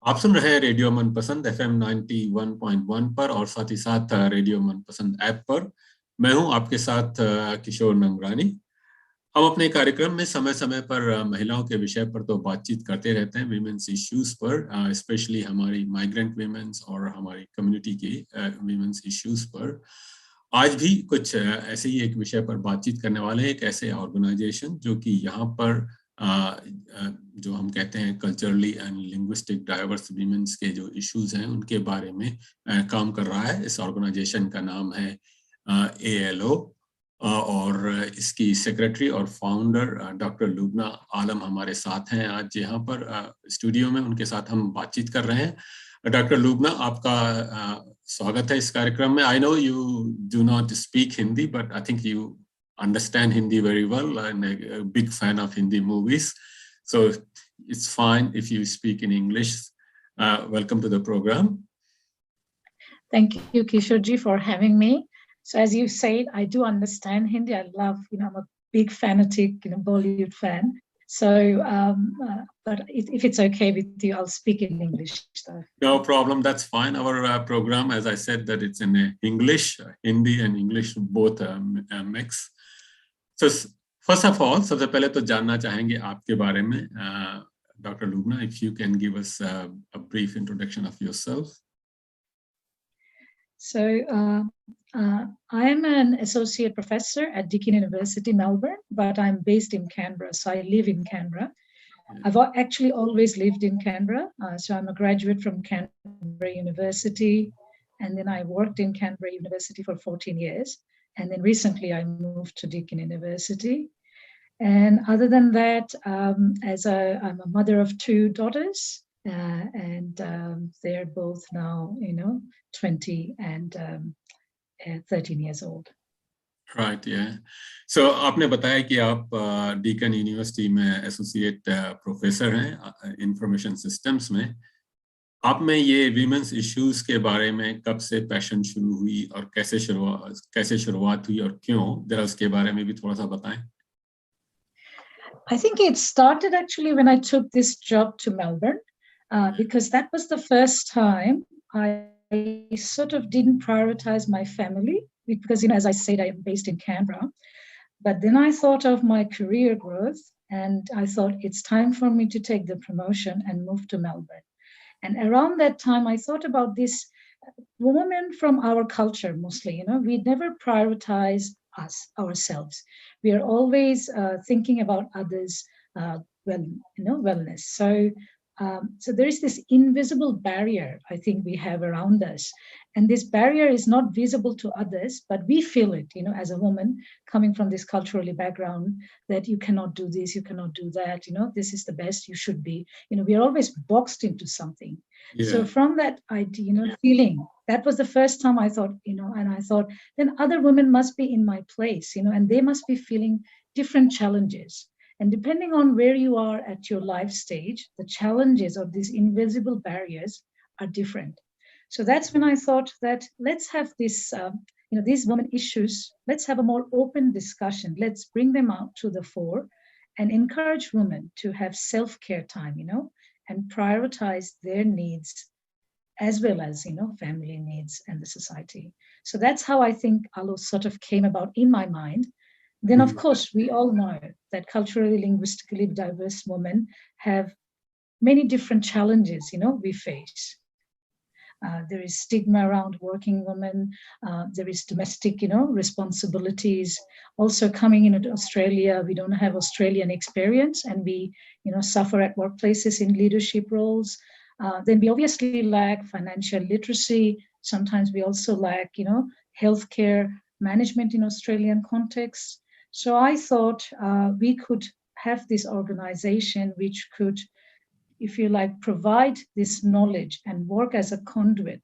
आप सुन रहे हैं रेडियो मनपसंद FM 91.1 पर और साथ ही साथ रेडियो मनपसंद ऐप पर। मैं हूं आपके साथ किशोर नंगरानी। हम अपने कार्यक्रम में समय समय पर महिलाओं के विषय पर तो बातचीत करते रहते हैं, विमेंस इश्यूज पर, स्पेशली हमारी माइग्रेंट विमेंस और हमारी कम्युनिटी के विमेंस इश्यूज पर। आज भी कुछ ऐसे ही एक विषय पर बातचीत करने वाले हैं, एक ऐसे ऑर्गेनाइजेशन जो कि यहाँ पर जो हम कहते हैं culturally and linguistic diverse women's के जो इश्यूज हैं उनके बारे में काम कर रहा है। इस ऑर्गेनाइजेशन का नाम है ALO और इसकी सेक्रेटरी और फाउंडर डॉक्टर लुबना आलम हमारे साथ हैं आज यहाँ पर स्टूडियो में। उनके साथ हम बातचीत कर रहे हैं। डॉक्टर लुबना, आपका स्वागत है इस कार्यक्रम में। I know you do not speak Hindi, but I think you understand Hindi very well. I'm a big fan of Hindi movies, so it's fine if you speak in English. Welcome to the program. Thank you, Kishorji, for having me. So as you said, I do understand Hindi. I love, I'm a big fanatic, Bollywood fan. So, but if it's okay with you, I'll speak in English. So. No problem. That's fine. Our program, as I said, that it's in English, Hindi and English, both mix. So first of all, सबसे पहले तो जानना चाहेंगे आपके बारे में, Dr. Lubna, if you can give us a brief introduction of yourself. So I am an associate professor at Deakin University, Melbourne, but I'm based in Canberra, so I live in Canberra. I've actually always lived in Canberra, so I'm a graduate from Canberra University, and then I worked in Canberra University for 14 years. And then recently I moved to Deakin University. And other than that, I'm a mother of two daughters, and they're both now, 20 and 13 years old. Right, yeah. So आपने बताया कि आप Deakin University में associate professor हैं information systems में। आप में ये विमेंस इश्यूज के बारे में कब से पैशन शुरू हुई और कैसे शुरुआत हुई और क्यों, जरा उसके बारे में भी थोड़ा सा बताएं। I think it started actually when I took this job to Melbourne, because that was the first time I sort of didn't prioritize my family, because as I said, I am based in Canberra. But then I thought of my career growth, and I thought it's time for me to take the promotion and move to Melbourne. And around that time, I thought about this woman from our culture mostly, we never prioritize ourselves. We are always thinking about others' wellness. So there is this invisible barrier I think we have around us. And this barrier is not visible to others, but we feel it, as a woman coming from this culturally background, that you cannot do this, you cannot do that, this is the best you should be. We are always boxed into something. Yeah. So from that idea, feeling, that was the first time I thought, and I thought, then other women must be in my place, and they must be feeling different challenges. And depending on where you are at your life stage, the challenges of these invisible barriers are different. So that's when I thought that let's have this, these women issues, let's have a more open discussion. Let's bring them out to the fore and encourage women to have self-care time, and prioritize their needs as well as, family needs and the society. So that's how I think ALO sort of came about in my mind. Then, of course, we all know that culturally, linguistically diverse women have many different challenges, we face. There is stigma around working women. There is domestic, responsibilities. Also coming into Australia, we don't have Australian experience, and we, suffer at workplaces in leadership roles. Then we obviously lack financial literacy. Sometimes we also lack, healthcare management in Australian context. So I thought we could have this organization which could, if you like, provide this knowledge and work as a conduit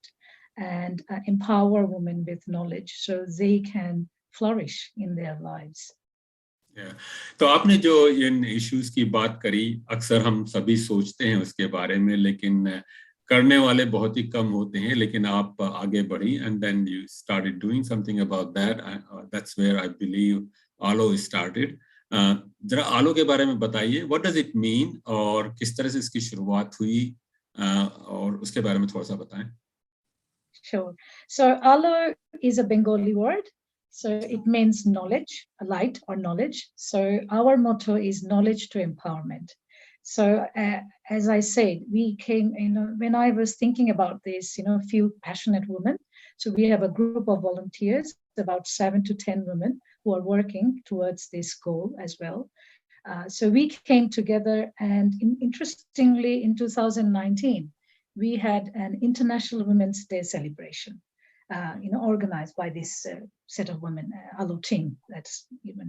and empower women with knowledge so they can flourish in their lives. Yeah. तो आपने जो इन issues की बात करी, अक्सर हम सभी सोचते हैं उसके बारे में, लेकिन करने वाले बहुत ही कम होते हैं, लेकिन आप आगे बढ़ी and then you started doing something about that. That's where I believe ALO started. जरा आलो के बारे में बताइए, what does it mean और किस तरह से इसकी शुरुआत हुई और उसके बारे में थोड़ा सा बताएं. Sure. So ALO is a Bengali word. So it means knowledge, light or knowledge. So our motto is knowledge to empowerment. So as I said, we came, when I was thinking about this, a few passionate women. So we have a group of volunteers, about 7 to 10 women who are working towards this goal as well. So we came together, and interestingly, in 2019, we had an International Women's Day celebration, organized by this set of women, ALO team. That's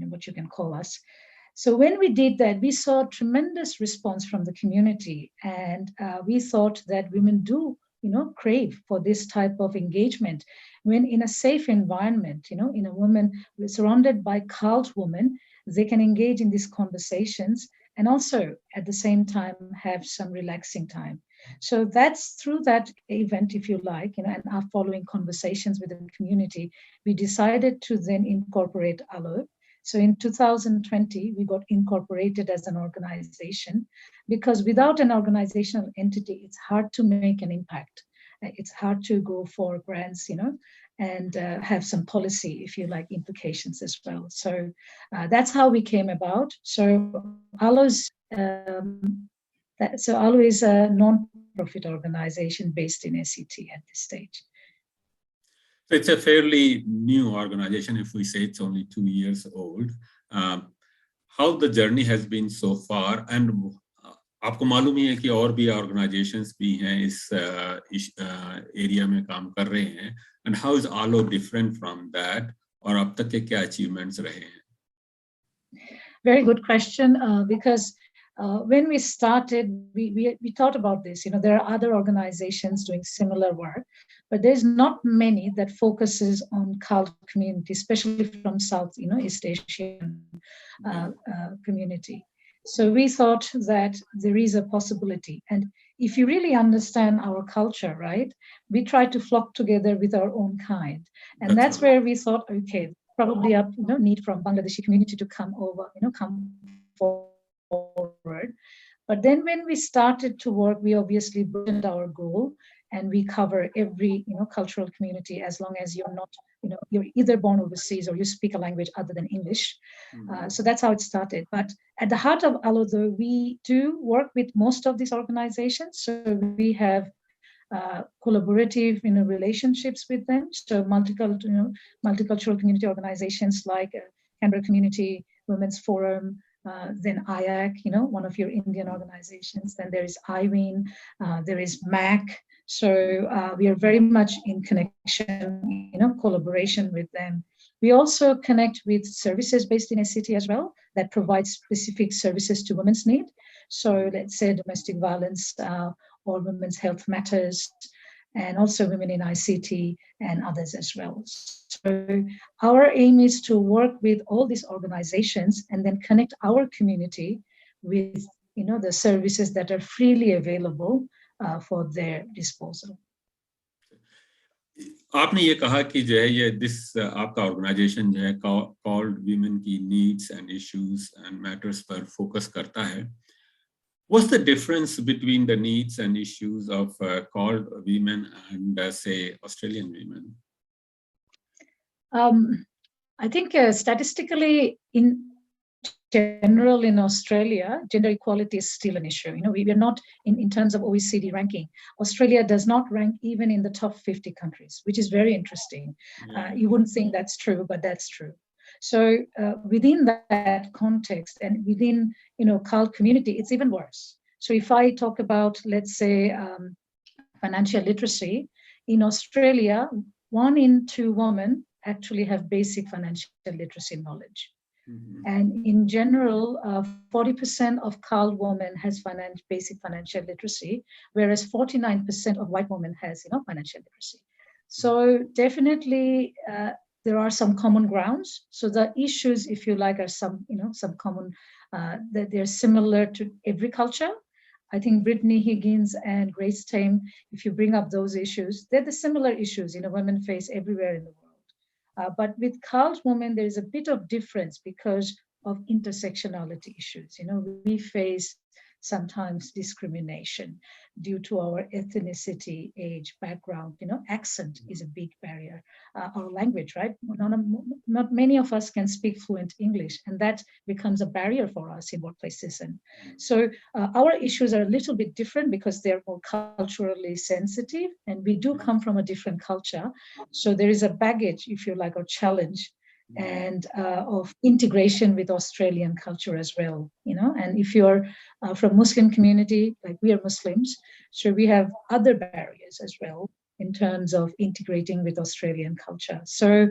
what you can call us. So when we did that, we saw tremendous response from the community, and we thought that women do, crave for this type of engagement when in a safe environment, in a woman surrounded by cult women, they can engage in these conversations and also at the same time have some relaxing time. So that's through that event, if you like, and our following conversations with the community, we decided to then incorporate ALO. So in 2020, we got incorporated as an organization because without an organizational entity, it's hard to make an impact. It's hard to go for grants, and have some policy, if you like, implications as well. So that's how we came about. So ALO's ALO is a non-profit organization based in SET at this stage. So it's a fairly new organization, if we say it's only 2 years old. How the journey has been so far, and आपको मालूम ही है कि और भी organisations भी हैं इस area में काम कर रहे हैं, and how is ALO different from that, और अब तक के क्या achievements रहे हैं? Very good question, because when we started, we thought about this. There are other organizations doing similar work, but there's not many that focuses on cult community, especially from South, East Asian community. So we thought that there is a possibility. And if you really understand our culture, right, we try to flock together with our own kind. And that's where we thought, okay, probably a need from Bangladeshi community to come over, come forward. But then when we started to work, we obviously broadened our goal, and we cover every cultural community as long as you're not, you're either born overseas or you speak a language other than English. So that's how it started. But at the heart of ALO, though, we do work with most of these organizations. So we have collaborative relationships with them. So multicultural community organizations like Canberra Community Women's Forum, then IAC, one of your Indian organizations. Then there is IWIN, there is MAC. So we are very much in connection, collaboration with them. We also connect with services based in SCT as well that provide specific services to women's need. So let's say domestic violence or women's health matters, and also women in ICT and others as well. So our aim is to work with all these organizations and then connect our community with the services that are freely available for their disposal. आपने ये कहा कि जो है ये आपका organisation जो है कॉल्ड वीमेन की needs and issues and matters पर फोकस करता है. What's the difference between the needs and issues of called women and say Australian women? I think statistically in general in Australia, gender equality is still an issue. We are not in terms of OECD ranking. Australia does not rank even in the top 50 countries, which is very interesting. Yeah. You wouldn't think that's true, but that's true. So within that context and within, cult community, it's even worse. So if I talk about, let's say, financial literacy, in Australia, 1 in 2 women actually have basic financial literacy knowledge. Mm-hmm. And in general, 40% of cult women has basic financial literacy, whereas 49% of white women has, financial literacy. So definitely, there are some common grounds. So the issues, if you like, are some common, that they're similar to every culture. I think Brittany Higgins and Grace Tame, if you bring up those issues, they're the similar issues, women face everywhere in the world. But with cult women, there is a bit of difference because of intersectionality issues. We face sometimes discrimination due to our ethnicity, age, background. Accent is a big barrier. Our language, right? Not many of us can speak fluent English, and that becomes a barrier for us in workplaces. And so our issues are a little bit different because they're more culturally sensitive, and we do come from a different culture. So there is a baggage, if you like, or challenge and of integration with Australian culture as well, and if you're from Muslim community, like we are Muslims, so we have other barriers as well in terms of integrating with Australian culture. So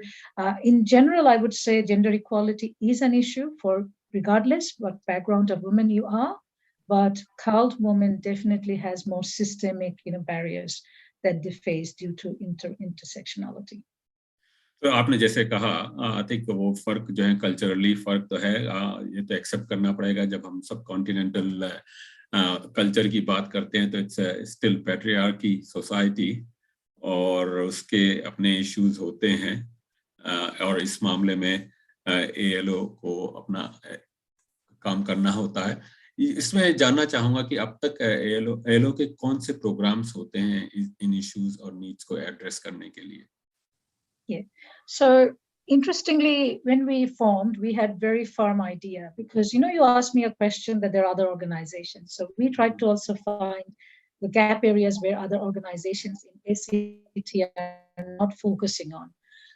in general, I would say gender equality is an issue for regardless what background of woman you are, but CALD woman definitely has more systemic barriers that they face due to intersectionality. तो आपने जैसे कहा, I think वो फर्क जो है culturally फर्क तो है, ये तो एक्सेप्ट करना पड़ेगा। जब हम सब कॉन्टिनेंटल कल्चर की बात करते हैं तो इट्स स्टिल पैट्रियार्की सोसाइटी और उसके अपने इश्यूज होते हैं, और इस मामले में ALO को अपना काम करना होता है। इसमें जानना चाहूंगा कि अब तक ALO के कौन से प्रोग्राम्स होते हैं इन इश्यूज और नीड्स को एड्रेस करने के लिए? Yeah. So interestingly, when we formed, we had very firm idea because, you asked me a question that there are other organizations. So we tried to also find the gap areas where other organizations in ACT are not focusing on.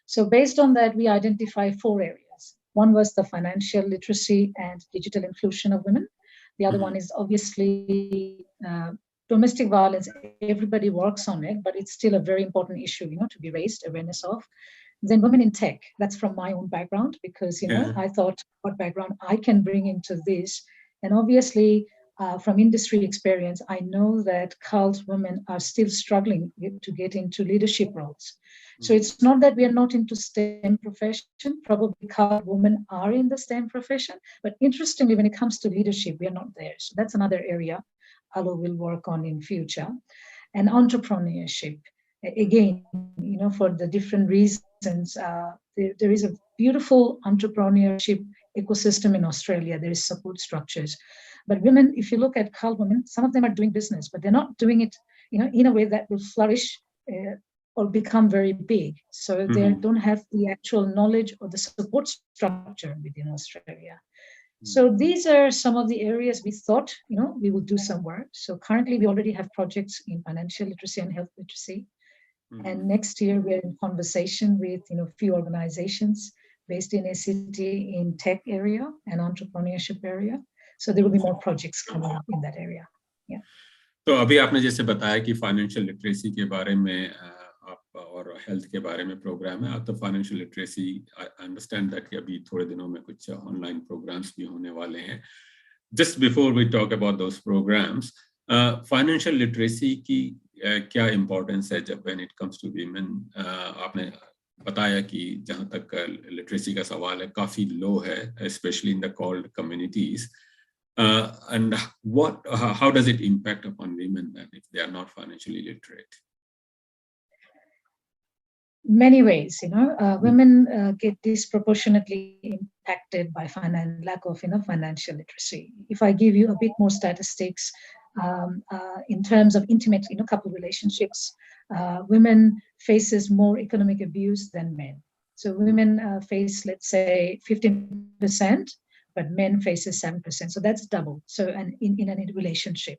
So based on that, we identified 4 areas. One was the financial literacy and digital inclusion of women. The other one is obviously domestic violence. Everybody works on it, but it's still a very important issue, to be raised awareness of. Then women in tech. That's from my own background because, I thought what background I can bring into this. And obviously, from industry experience, I know that CALD women are still struggling to get into leadership roles. So it's not that we are not into STEM profession. Probably CALD women are in the STEM profession. But interestingly, when it comes to leadership, we are not there. So that's another area ALO will work on in future. And entrepreneurship, again, for the different reasons, there is a beautiful entrepreneurship ecosystem in Australia. There is support structures. But women, if you look at CALD women, some of them are doing business, but they're not doing it, in a way that will flourish or become very big. So they don't have the actual knowledge or the support structure within Australia. So these are some of the areas we thought, we will do some work. So currently we already have projects in financial literacy and health literacy. And next year we're in conversation with, few organizations based in ACT in tech area and entrepreneurship area. So there will be more projects coming up in that area. Yeah. तो अभी आपने जैसे बताया कि financial literacy के बारे में आप और हेल्थ के बारे में प्रोग्राम है। आप तो financial literacy, I understand that कि अभी थोड़े दिनों में कुछ ऑनलाइन प्रोग्राम्स भी होने वाले हैं। Just before we talk about those programmes, financial literacy की क्या इम्पोर्टेंस है जब when it comes to women? आपने बताया कि जहां तक लिटरेसी का सवाल है काफी लो है, specially in the called communities, and how does it impact upon women then if they are not financially literate? Many ways, women get disproportionately impacted by lack of financial literacy. If I give you a bit more statistics, in terms of intimate couple relationships, women faces more economic abuse than men. So women face, let's say, 15%, but men faces 7%. So that's double. So in a relationship.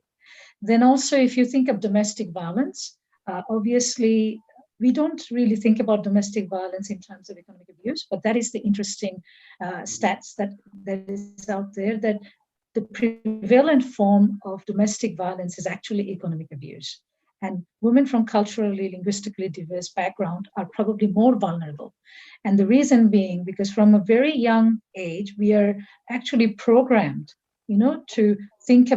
Then also, if you think of domestic violence, obviously, we don't really think about domestic violence in terms of economic abuse, but that is the interesting stats that is out there, that the prevalent form of domestic violence is actually economic abuse. And women from culturally, linguistically diverse background are probably more vulnerable. And the reason being, because from a very young age, we are actually programmed, to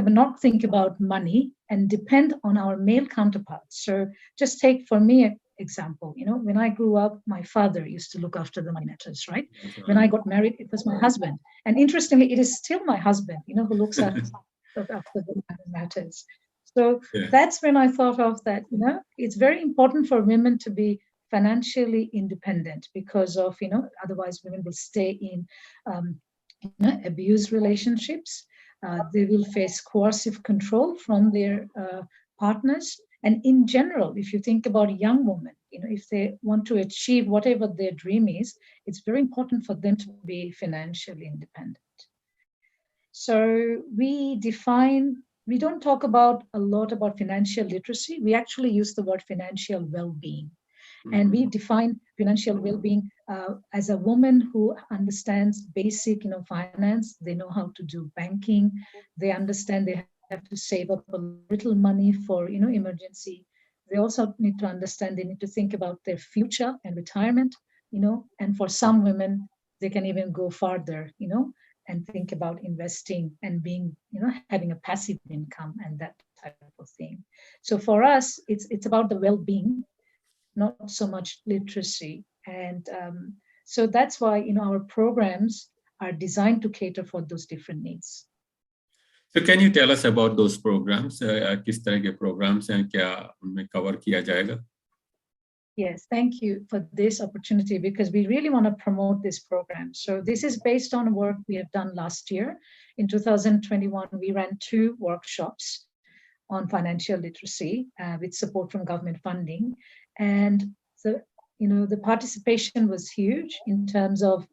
not think about money and depend on our male counterparts. So just take for me an example, when I grew up, my father used to look after the money matters, right? When I got married, it was my husband. And interestingly, it is still my husband, who looks after the money matters. So that's when I thought of that, it's very important for women to be financially independent because of, otherwise women will stay in abused relationships. They will face coercive control from their partners. And in general, if you think about young women, if they want to achieve whatever their dream is, it's very important for them to be financially independent. So we don't talk a lot about financial literacy. We actually use the word financial well-being. And we define financial well-being as a woman who understands basic, finance. They know how to do banking. They understand they have to save up a little money for, emergency. They also need to understand they need to think about their future and retirement, and for some women, they can even go farther, and think about investing and being, having a passive income and that type of thing. So for us, it's about the well-being, not so much literacy. And so that's why, our programs are designed to cater for those different needs. So can you tell us about those programs? किस तरह के programs हैं, क्या उनमें cover किया जाएगा? Yes, thank you for this opportunity, because we really want to promote this program. So this is based on work we have done last year. In 2021, we ran 2 workshops on financial literacy with support from government funding. And the participation was huge in terms of,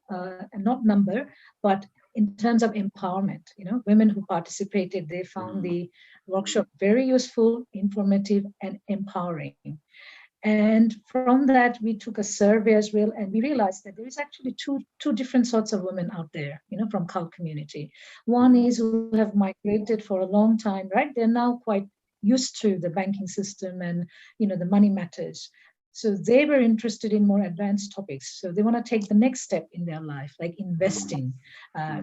not number, but in terms of empowerment. Women who participated, they found the workshop very useful, informative, and empowering. And from that, we took a survey as well, and we realized that there is actually two different sorts of women out there, from Khal community. One is who have migrated for a long time, right? They're now quite used to the banking system and, the money matters. So they were interested in more advanced topics. So they want to take the next step in their life, like investing,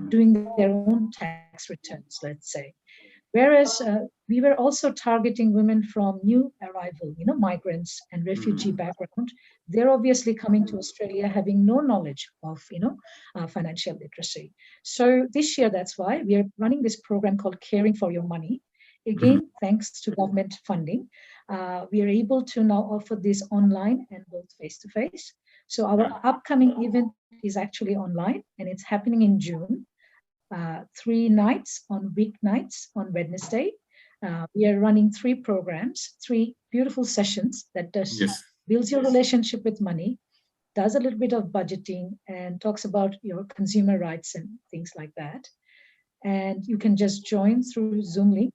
doing their own tax returns, let's say. Whereas we were also targeting women from new arrival, migrants and refugee background. They're obviously coming to Australia having no knowledge of, financial literacy. So this year, that's why we are running this program called Caring for Your Money. Again, thanks to government funding, we are able to now offer this online and both face-to-face. So our upcoming event is actually online, and it's happening in June. 3 nights on weeknights on Wednesday. We are running 3 programs, 3 beautiful sessions that builds your relationship with money, does a little bit of budgeting, and talks about your consumer rights and things like that. And you can just join through Zoom link.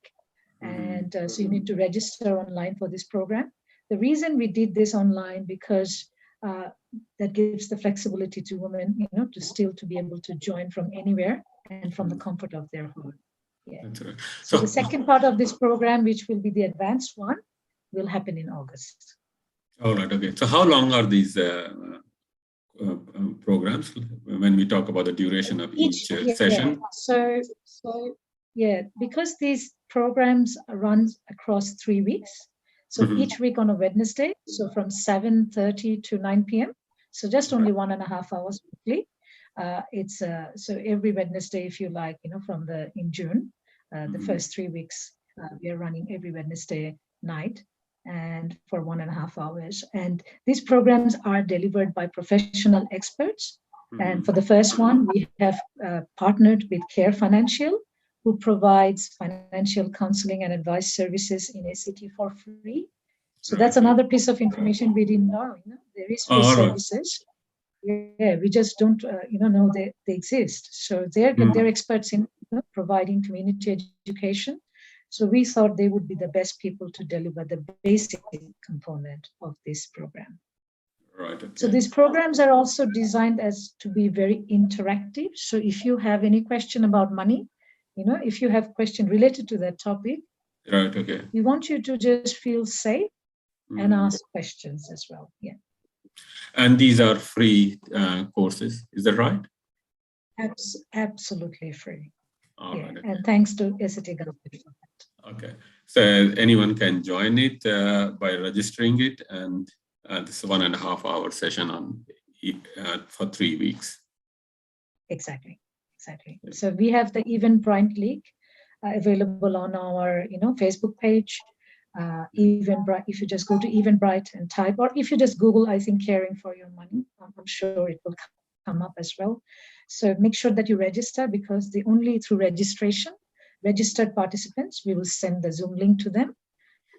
And so you need to register online for this program. The reason we did this online, because that gives the flexibility to women, to be able to join from anywhere and from the comfort of their home. Yeah. That's right. So the second part of this program, which will be the advanced one, will happen in August. All right. Okay. So how long are these programs when we talk about the duration of each session? So because these programs run across 3 weeks, so each week on a Wednesday, so from 7:30 to 9 p.m. So just only 1.5 hours weekly. It's so every Wednesday, if you like, in June, the first 3 weeks, we are running every Wednesday night and for 1.5 hours. And these programs are delivered by professional experts. And for the first one, we have partnered with Care Financial, who provides financial counseling and advice services in ACT for free. So that's another piece of information we didn't know. There is free services. Yeah, we just don't, know they exist. So they're experts in providing community education. So we thought they would be the best people to deliver the basic component of this program. Right. Okay. So these programs are also designed as to be very interactive. So if you have any question about money, if you have question related to that topic, right. Okay. We want you to just feel safe and ask questions as well. Yeah. And these are free courses, is that right? Absolutely free. All right, okay. And thanks to ACT government for that. Okay. So anyone can join it by registering it, and this 1.5 hour session on for 3 weeks. Exactly. So we have the Eventbrite link available on our Facebook page. Eventbrite, if you just go to Eventbrite and type, or if you just Google, I think, Caring for Your Money, I'm sure it will come up as well. So make sure that you register, because only through registration registered participants, we will send the Zoom link to them,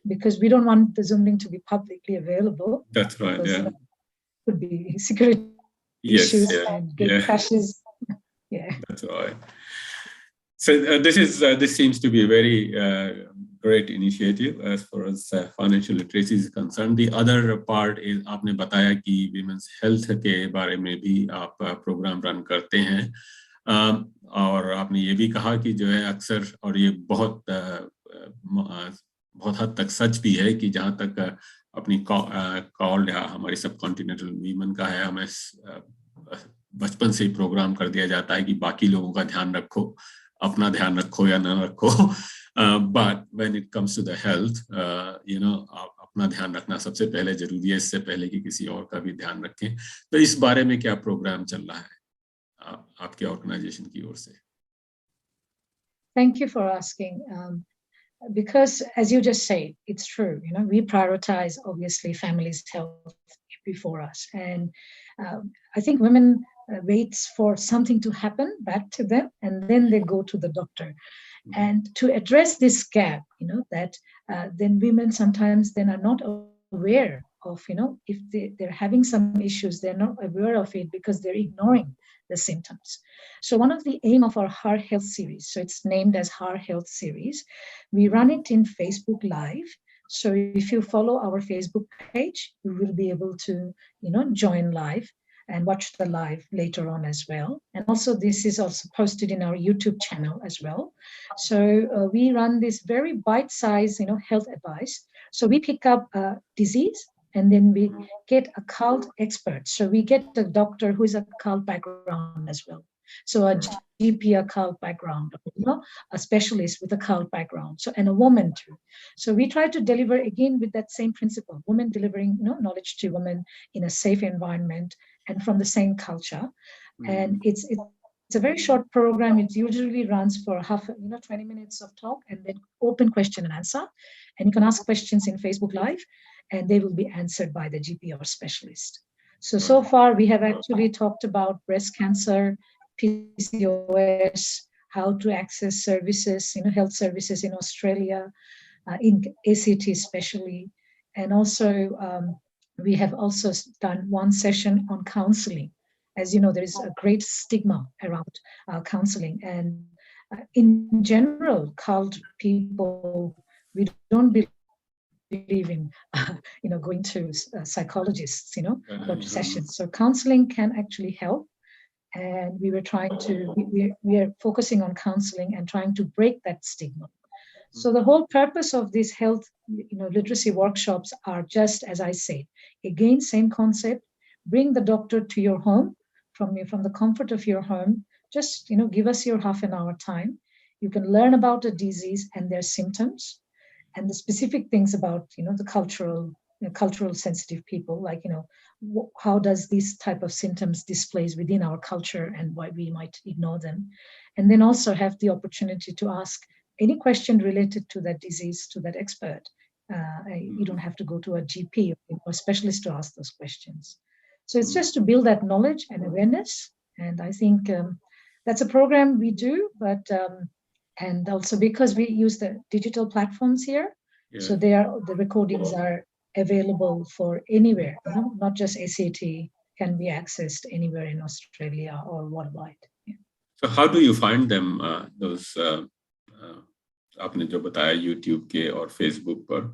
because we don't want the Zoom link to be publicly available. That's right. Because, Yeah. could be security Yes. issues Yeah. and gate crashes. Yeah. That's right. So this seems to be a very great initiative as far as financial literacy is concerned. The other part is आपने बताया कि women's health के बारे में भी आप program run करते हैं, और आपने ये भी कहा कि जो है अक्सर, और ये बहुत हद तक सच भी है कि जहाँ तक अपनी कॉल या हमारी सब कॉन्टिनेंटल वीमेन का है, हमें बचपन से ही प्रोग्राम कर दिया जाता है कि बाकी लोगों का ध्यान रखो, अपना ध्यान रखो या ना रखो, but when it comes to the health, अपना ध्यान रखना सबसे पहले जरूरी है, इससे पहले कि किसी और का भी ध्यान रखें. तो इस बारे में क्या प्रोग्राम चल रहा है आपके ऑर्गेनाइजेशन की ओर से? Thank you for asking. Because as you just said, it's true. We prioritize obviously families' health before us, and I think women waits for something to happen back to them, and then they go to the doctor. And to address this gap, that then women sometimes then are not aware of, if they're having some issues, they're not aware of it because they're ignoring the symptoms. So one of the aim of our Heart Health series, so it's named as Heart Health series, we run it in Facebook Live. So if you follow our Facebook page, you will be able to, join live and watch the live later on as well. And also this is also posted in our YouTube channel as well. So we run this very bite-sized, health advice. So we pick up a disease and then we get a cult expert. So we get a doctor who is a cult background as well. So a GP, a cult background, a specialist with a cult background. So, and a woman too. So we try to deliver again with that same principle, women delivering, knowledge to women in a safe environment and from the same culture. And it's a very short program. It usually runs for 20 minutes of talk and then open question and answer. And you can ask questions in Facebook Live and they will be answered by the GP or specialist. So far we have actually talked about breast cancer, PCOS, how to access services, health services in Australia, in ACT especially. And also we have also done one session on counseling. As you know, there is a great stigma around counseling. And in general, cult people, we don't believe in, going to psychologists, for sessions. So counseling can actually help. And we were trying to, we are focusing on counseling and trying to break that stigma. So the whole purpose of these health, literacy workshops are just, as I said, again, same concept, bring the doctor to your home, from the comfort of your home, just, give us your half an hour time. You can learn about the disease and their symptoms and the specific things about, the cultural sensitive people, like, how does these type of symptoms displays within our culture and why we might ignore them. And then also have the opportunity to ask any question related to that disease to that expert. You don't have to go to a GP or specialist to ask those questions. So it's just to build that knowledge and awareness. And I think that's a program we do, but and also because we use the digital platforms here, so the recordings are available for anywhere, not just ACT, can be accessed anywhere in Australia or worldwide. Yeah. So how do you find them, those आपने जो बताया YouTube के और Facebook पर,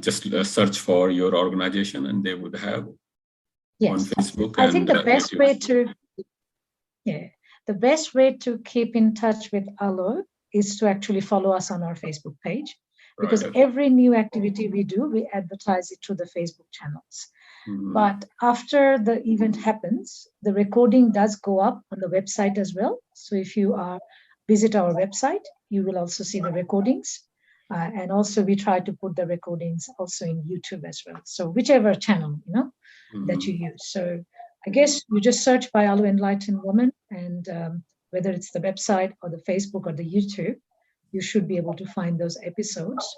just search for your organization and they would have on Facebook. I think the best way to keep in touch with ALO is to actually follow us on our Facebook page, because every new activity we do, we advertise it through the Facebook channels. But after the event happens, the recording does go up on the website as well. So if you visit our website, you will also see the recordings. And also we try to put the recordings also in YouTube as well. So whichever channel, that you use. So I guess you just search by ALO Enlightened Woman, and whether it's the website or the Facebook or the YouTube, you should be able to find those episodes.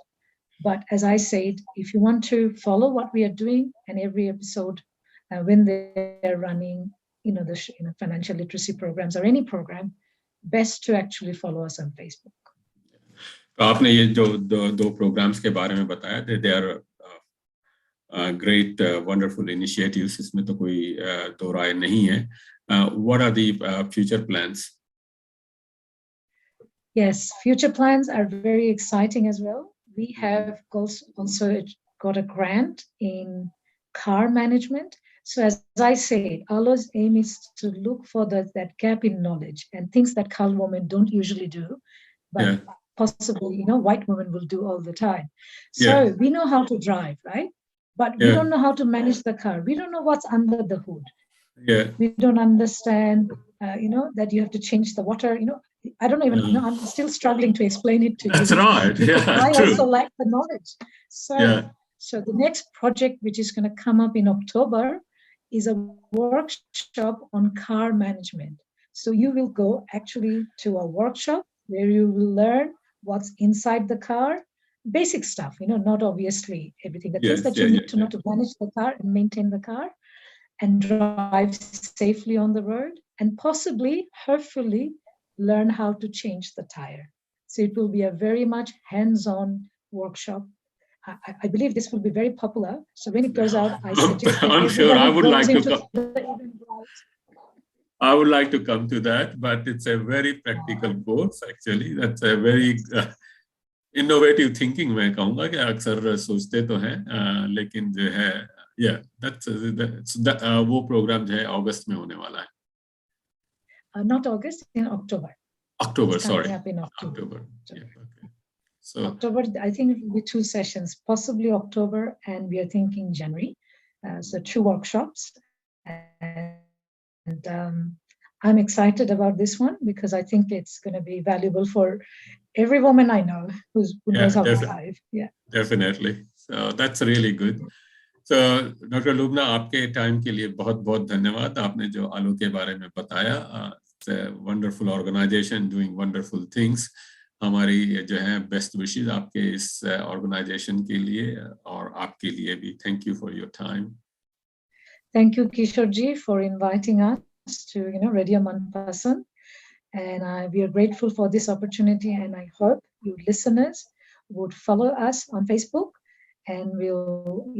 But as I said, if you want to follow what we are doing, and every episode, when they're running, the financial literacy programs or any program, best to actually follow us on Facebook. तो आपने ये जो दो programmes के बारे में बताया, they are great, wonderful initiatives. इसमें तो कोई दो राय नहीं है. What are the future plans? Yes, future plans are very exciting as well. We have also got a grant in car management. So as I said, ALO's aim is to look for that gap in knowledge and things that colored women don't usually do, but possibly, white women will do all the time. So we know how to drive, right? But we don't know how to manage the car. We don't know what's under the hood. We don't understand, that you have to change the water. I don't even, I'm still struggling to explain it to you. That's right. I true. also lack the knowledge. So the next project, which is going to come up in October, is a workshop on car management. So you will go actually to a workshop where you will learn what's inside the car, basic stuff, not obviously everything, the things that you need to know to manage the car and maintain the car and drive safely on the road, and possibly, hopefully, learn how to change the tire. So it will be a very much hands-on workshop. I believe this will be very popular. So when it goes out, I suggest that I'm sure I would like to come. I would like to come to that, but it's a very practical course actually. That's a very innovative thinking, मैं कहूँगा कि अक्सर सोचते तो हैं, लेकिन जो है वो प्रोग्राम जो है अगस्त में होने वाला है. Not August, in October. October, it's sorry. Up in October. Yeah, okay. So October, I think it will be 2 sessions, possibly October, and we are thinking January. So 2 workshops, and I'm excited about this one because I think it's going to be valuable for every woman I know who knows how to drive. Yeah, definitely. So that's really good. So Dr. Lubna, आपके time के लिए बहुत-बहुत धन्यवाद. आपने जो आलो के बारे में बताया, it's a wonderful organization doing wonderful things. हमारी जो है बेस्ट विशेस आपके इस ऑर्गेनाइजेशन के लिए और आपके लिए भी. Thank you for your time. Thank you, Kishor ji, for inviting us to Radio Manpasand, and we are grateful for this opportunity. And I hope you listeners would follow us on Facebook, and will,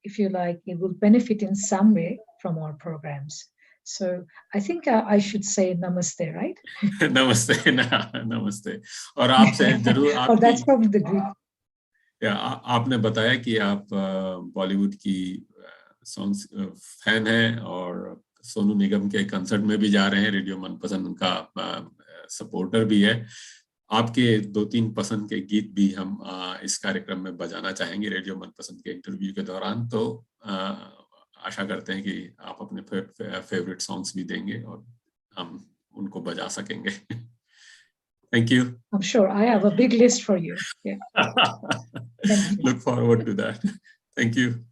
if you like, it will benefit in some way from our programs. So I think I should say namaste, right? Namaste, namaste. और आपसे जरूर or that's probably the Greek. आपने बताया कि आप बॉलीवुड की songs fan हैं और सोनू निगम के कंसर्ट में भी जा रहे हैं. रेडियो मनपसंद उनका सपोर्टर भी है. आपके 2-3 पसंद के गीत भी हम इस कार्यक्रम में बजाना चाहेंगे रेडियो मनपसंद के इंटरव्यू के दौरान. तो आशा करते हैं कि आप अपने फेवरेट सॉन्ग्स भी देंगे और हम उनको बजा सकेंगे. Thank you. I'm sure I have a big list for you. Yeah. Look forward to that. Thank you.